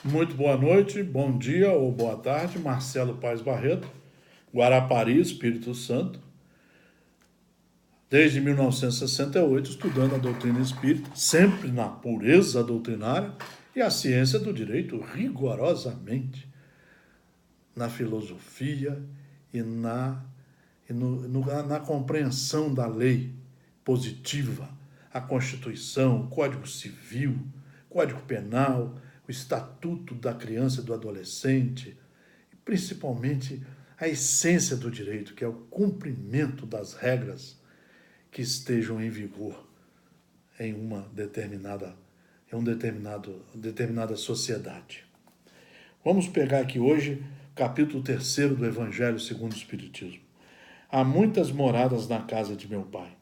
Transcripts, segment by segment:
Muito boa noite, bom dia ou boa tarde, Marcelo Paes Barreto, Guarapari, Espírito Santo. Desde 1968, estudando a doutrina espírita, sempre na pureza doutrinária e a ciência do direito rigorosamente, na filosofia e na compreensão da lei positiva, a Constituição, o Código Civil, Código Penal, o Estatuto da Criança e do Adolescente, e principalmente a essência do direito, que é o cumprimento das regras que estejam em vigor em uma determinada sociedade. Vamos pegar aqui hoje capítulo 3 do Evangelho segundo o Espiritismo. Há muitas moradas na casa de meu Pai.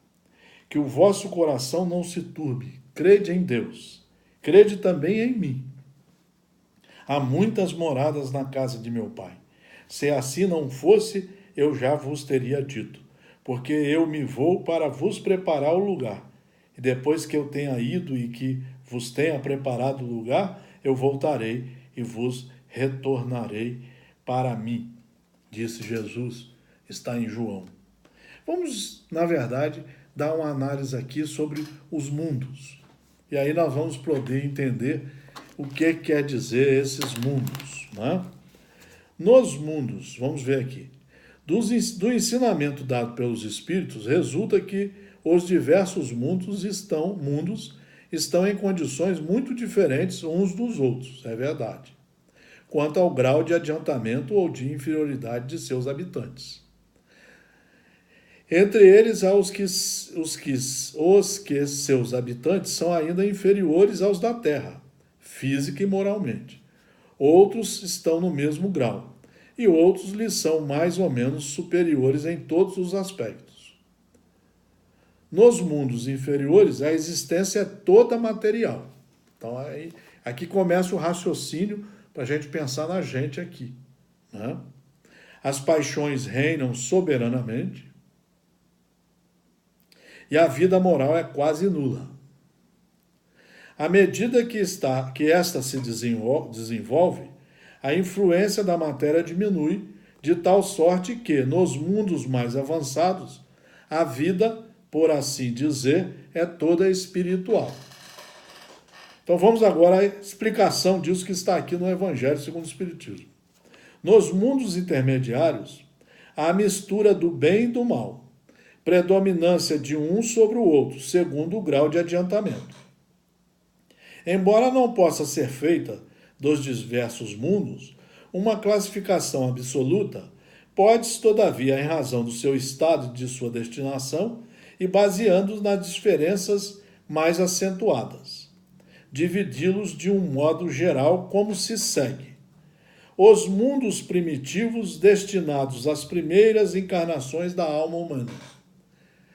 Que o vosso coração não se turbe. Crede em Deus. Crede também em mim. Há muitas moradas na casa de meu Pai. Se assim não fosse, eu já vos teria dito. Porque eu me vou para vos preparar o lugar. E depois que eu tenha ido e que vos tenha preparado o lugar, eu voltarei e vos retornarei para mim. Disse Jesus, está em João. Vamos, na verdade, dar uma análise aqui sobre os mundos. E aí nós vamos poder entender o que quer dizer esses mundos. Né? Nos mundos, vamos ver aqui, do ensinamento dado pelos Espíritos, resulta que os diversos mundos estão em condições muito diferentes uns dos outros, é verdade, quanto ao grau de adiantamento ou de inferioridade de seus habitantes. Entre eles há os que seus habitantes são ainda inferiores aos da terra, física e moralmente. Outros estão no mesmo grau, e outros lhes são mais ou menos superiores em todos os aspectos. Nos mundos inferiores, a existência é toda material. Então, aqui começa o raciocínio para a gente pensar na gente aqui. Né? As paixões reinam soberanamente e a vida moral é quase nula. À medida que esta se desenvolve, a influência da matéria diminui, de tal sorte que, nos mundos mais avançados, a vida, por assim dizer, é toda espiritual. Então vamos agora à explicação disso que está aqui no Evangelho segundo o Espiritismo. Nos mundos intermediários, há a mistura do bem e do mal, predominância de um sobre o outro, segundo o grau de adiantamento. Embora não possa ser feita dos diversos mundos uma classificação absoluta, pode-se, todavia, em razão do seu estado e de sua destinação, e baseando-os nas diferenças mais acentuadas, dividi-los de um modo geral como se segue. Os mundos primitivos destinados às primeiras encarnações da alma humana.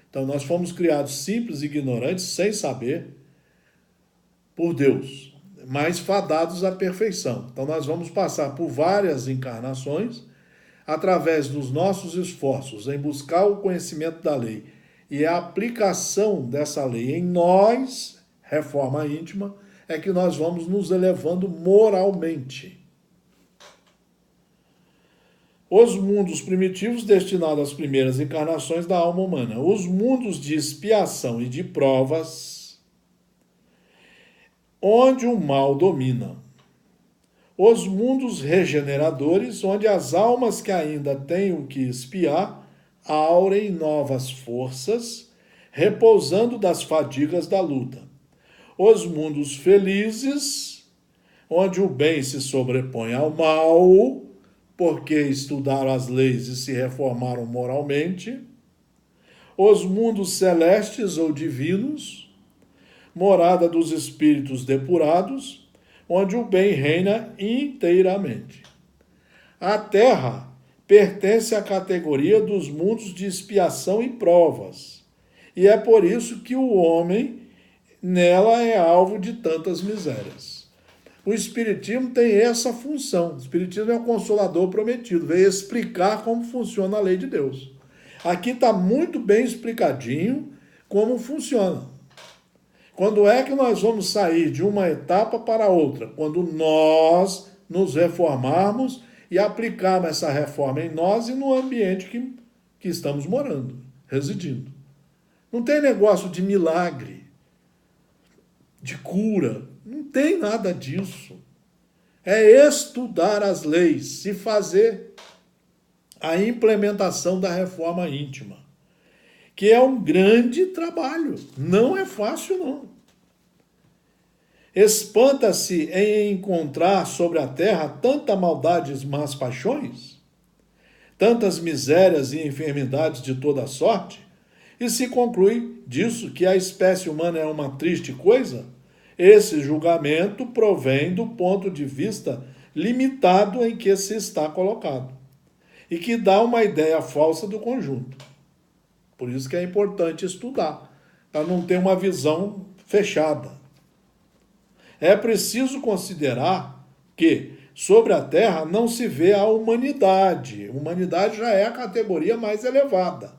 Então, nós fomos criados simples e ignorantes, sem saber, por Deus, mas fadados à perfeição. Então, nós vamos passar por várias encarnações, através dos nossos esforços em buscar o conhecimento da lei e a aplicação dessa lei em nós, reforma íntima, é que nós vamos nos elevando moralmente. Os mundos primitivos destinados às primeiras encarnações da alma humana. Os mundos de expiação e de provas, onde o mal domina. Os mundos regeneradores, onde as almas que ainda têm o que expiar, aurem novas forças, repousando das fadigas da luta. Os mundos felizes, onde o bem se sobrepõe ao mal, porque estudaram as leis e se reformaram moralmente. Os mundos celestes ou divinos, morada dos espíritos depurados, onde o bem reina inteiramente. A Terra pertence à categoria dos mundos de expiação e provas, e é por isso que o homem nela é alvo de tantas misérias. O Espiritismo tem essa função. O Espiritismo é o consolador prometido, veio explicar como funciona a lei de Deus. Aqui está muito bem explicadinho como funciona. Quando é que nós vamos sair de uma etapa para outra? Quando nós nos reformarmos e aplicarmos essa reforma em nós e no ambiente que estamos morando, residindo. Não tem negócio de milagre, de cura, não tem nada disso. É estudar as leis e fazer a implementação da reforma íntima, que é um grande trabalho, não é fácil não. Espanta-se em encontrar sobre a terra tanta maldade e más paixões, tantas misérias e enfermidades de toda sorte, e se conclui disso que a espécie humana é uma triste coisa. Esse julgamento provém do ponto de vista limitado em que se está colocado, e que dá uma ideia falsa do conjunto. Por isso que é importante estudar, para não ter uma visão fechada. É preciso considerar que sobre a Terra não se vê a humanidade. Humanidade já é a categoria mais elevada.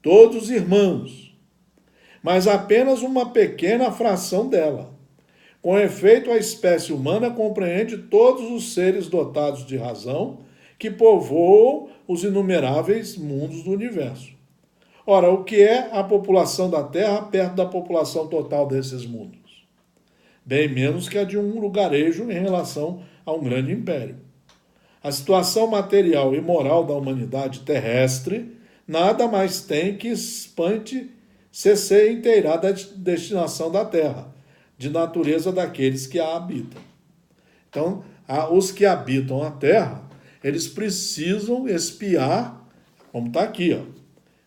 Todos irmãos. Mas apenas uma pequena fração dela. Com efeito, a espécie humana compreende todos os seres dotados de razão que povoam os inumeráveis mundos do universo. Ora, o que é a população da Terra perto da população total desses mundos? Bem menos que a de um lugarejo em relação a um grande império. A situação material e moral da humanidade terrestre nada mais tem que espante se inteirar da destinação da Terra, de natureza daqueles que a habitam. Então, os que habitam a Terra, eles precisam expiar, como está aqui,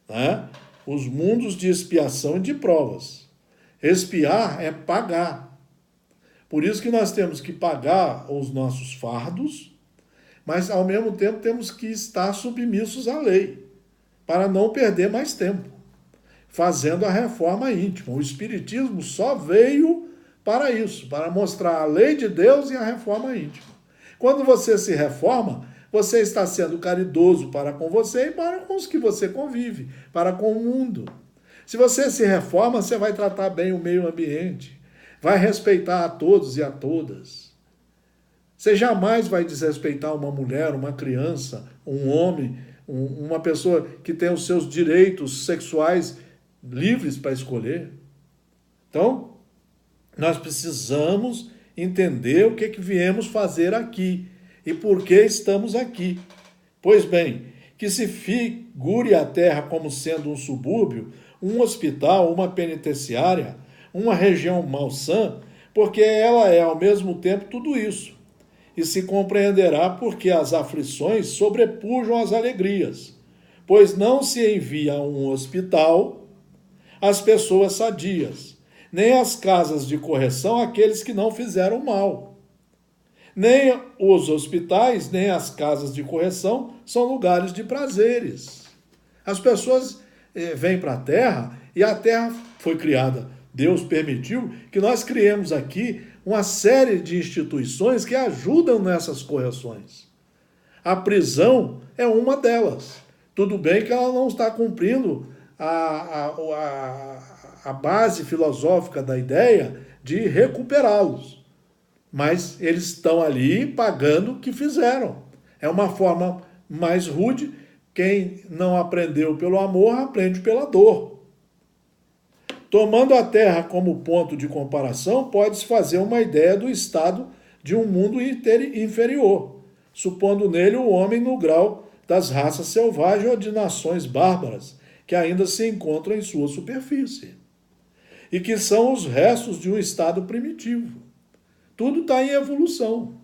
né? Os mundos de expiação e de provas. Expiar é pagar. Por isso que nós temos que pagar os nossos fardos, mas ao mesmo tempo temos que estar submissos à lei, para não perder mais tempo, fazendo a reforma íntima. O Espiritismo só veio para isso, para mostrar a lei de Deus e a reforma íntima. Quando você se reforma, você está sendo caridoso para com você e para com os que você convive, para com o mundo. Se você se reforma, você vai tratar bem o meio ambiente, vai respeitar a todos e a todas. Você jamais vai desrespeitar uma mulher, uma criança, um homem, uma pessoa que tem os seus direitos sexuais livres para escolher. Então, nós precisamos entender o que viemos fazer aqui e por que estamos aqui. Pois bem, que se figure a Terra como sendo um subúrbio, um hospital, uma penitenciária, uma região malsã, porque ela é ao mesmo tempo tudo isso. E se compreenderá porque as aflições sobrepujam as alegrias, pois não se envia a um hospital as pessoas sadias, nem às casas de correção aqueles que não fizeram mal. Nem os hospitais, nem as casas de correção são lugares de prazeres. As pessoas vêm para a Terra e a Terra foi criada. Deus permitiu que nós criemos aqui uma série de instituições que ajudam nessas correções. A prisão é uma delas. Tudo bem que ela não está cumprindo a base filosófica da ideia de recuperá-los. Mas eles estão ali pagando o que fizeram. É uma forma mais rude. Quem não aprendeu pelo amor, aprende pela dor. Tomando a Terra como ponto de comparação, pode-se fazer uma ideia do estado de um mundo inferior, supondo nele o homem no grau das raças selvagens ou de nações bárbaras, que ainda se encontram em sua superfície, e que são os restos de um estado primitivo. Tudo está em evolução.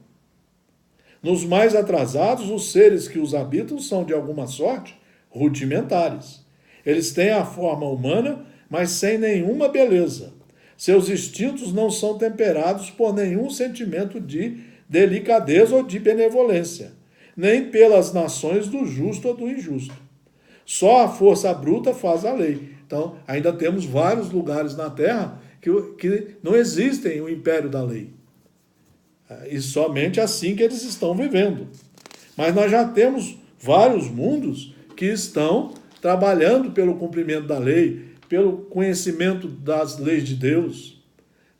Nos mais atrasados, os seres que os habitam são, de alguma sorte, rudimentares. Eles têm a forma humana, mas sem nenhuma beleza. Seus instintos não são temperados por nenhum sentimento de delicadeza ou de benevolência, nem pelas nações do justo ou do injusto. Só a força bruta faz a lei. Então, ainda temos vários lugares na Terra que não existem o império da lei. E somente assim que eles estão vivendo. Mas nós já temos vários mundos que estão trabalhando pelo cumprimento da lei, pelo conhecimento das leis de Deus,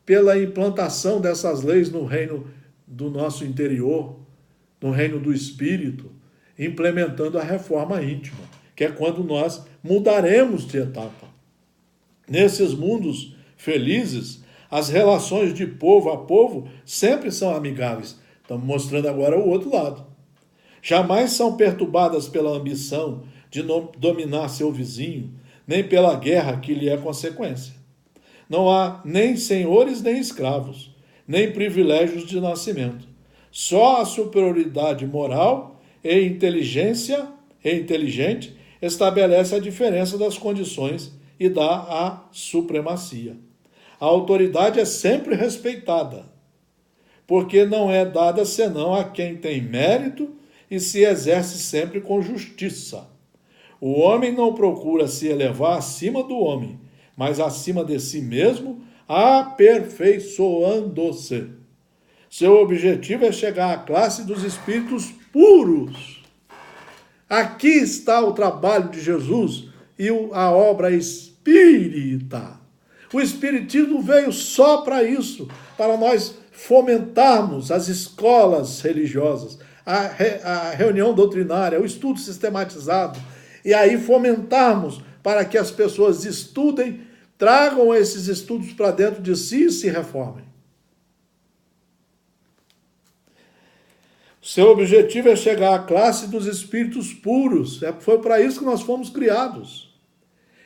pela implantação dessas leis no reino do nosso interior, no reino do Espírito, implementando a reforma íntima, que é quando nós mudaremos de etapa. Nesses mundos felizes, as relações de povo a povo sempre são amigáveis. Estamos mostrando agora o outro lado. Jamais são perturbadas pela ambição de dominar seu vizinho, nem pela guerra que lhe é consequência. Não há nem senhores nem escravos, nem privilégios de nascimento. Só a superioridade moral e inteligente estabelece a diferença das condições e dá a supremacia. A autoridade é sempre respeitada, porque não é dada senão a quem tem mérito e se exerce sempre com justiça. O homem não procura se elevar acima do homem, mas acima de si mesmo, aperfeiçoando-se. Seu objetivo é chegar à classe dos espíritos puros. Aqui está o trabalho de Jesus e a obra espírita. O espiritismo veio só para isso, para nós fomentarmos as escolas religiosas, a reunião doutrinária, o estudo sistematizado, e aí fomentarmos para que as pessoas estudem, tragam esses estudos para dentro de si e se reformem. Seu objetivo é chegar à classe dos espíritos puros. Foi para isso que nós fomos criados.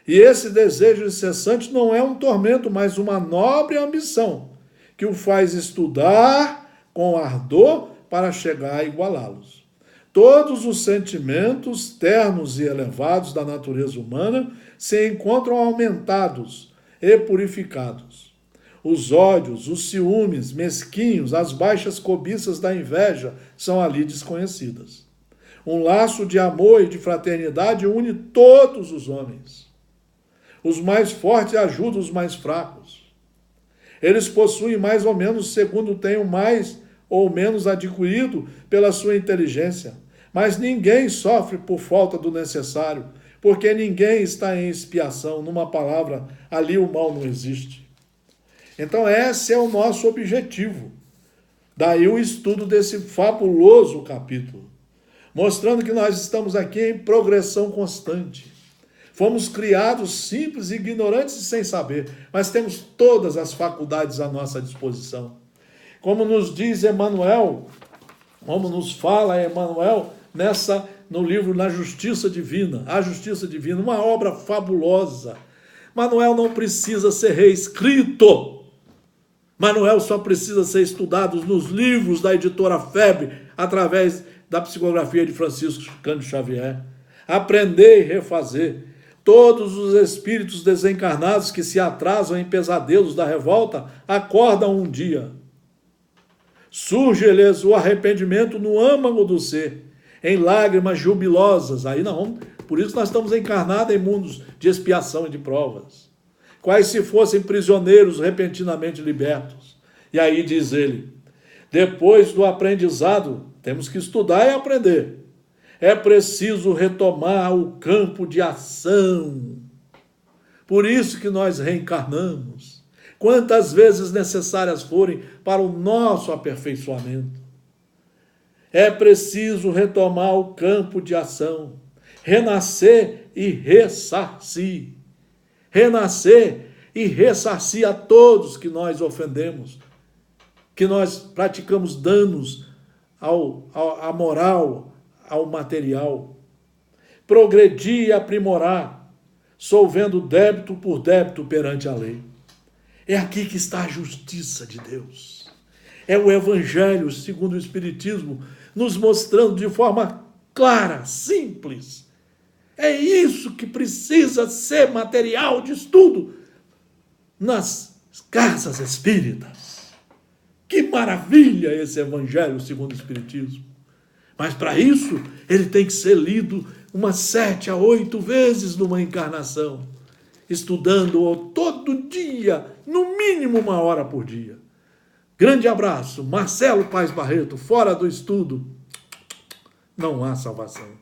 E esse desejo incessante não é um tormento, mas uma nobre ambição, que o faz estudar com ardor para chegar a igualá-los. Todos os sentimentos ternos e elevados da natureza humana se encontram aumentados e purificados. Os ódios, os ciúmes mesquinhos, as baixas cobiças da inveja são ali desconhecidas. Um laço de amor e de fraternidade une todos os homens. Os mais fortes ajudam os mais fracos. Eles possuem mais ou menos segundo tenham mais ou menos adquirido pela sua inteligência. Mas ninguém sofre por falta do necessário, porque ninguém está em expiação. Numa palavra, ali o mal não existe. Então esse é o nosso objetivo. Daí o estudo desse fabuloso capítulo, mostrando que nós estamos aqui em progressão constante. Fomos criados simples, ignorantes e sem saber, mas temos todas as faculdades à nossa disposição. Como nos diz Emmanuel, como nos fala Emmanuel no livro Na Justiça Divina, A Justiça Divina, uma obra fabulosa. Manuel não precisa ser reescrito. Manuel só precisa ser estudado nos livros da editora FEB, através da psicografia de Francisco Cândido Xavier. Aprender e refazer. Todos os espíritos desencarnados que se atrasam em pesadelos da revolta, acordam um dia. Surge-lhes o arrependimento no âmago do ser, em lágrimas jubilosas. Aí não, por isso nós estamos encarnados em mundos de expiação e de provas. Quais se fossem prisioneiros repentinamente libertos. E aí diz ele, depois do aprendizado, temos que estudar e aprender. É preciso retomar o campo de ação. Por isso que nós reencarnamos. Quantas vezes necessárias forem para o nosso aperfeiçoamento. É preciso retomar o campo de ação. Renascer e ressarcir. Renascer e ressarcir a todos que nós ofendemos, que nós praticamos danos à moral, ao material. Progredir e aprimorar, solvendo débito por débito perante a lei. É aqui que está a justiça de Deus. É o Evangelho, segundo o Espiritismo, nos mostrando de forma clara, simples. É isso que precisa ser material de estudo nas casas espíritas. Que maravilha esse Evangelho segundo o Espiritismo. Mas para isso, ele tem que ser lido umas 7 a 8 vezes numa encarnação, estudando-o todo dia, no mínimo 1 hora por dia. Grande abraço, Marcelo Paes Barreto, fora do estudo, não há salvação.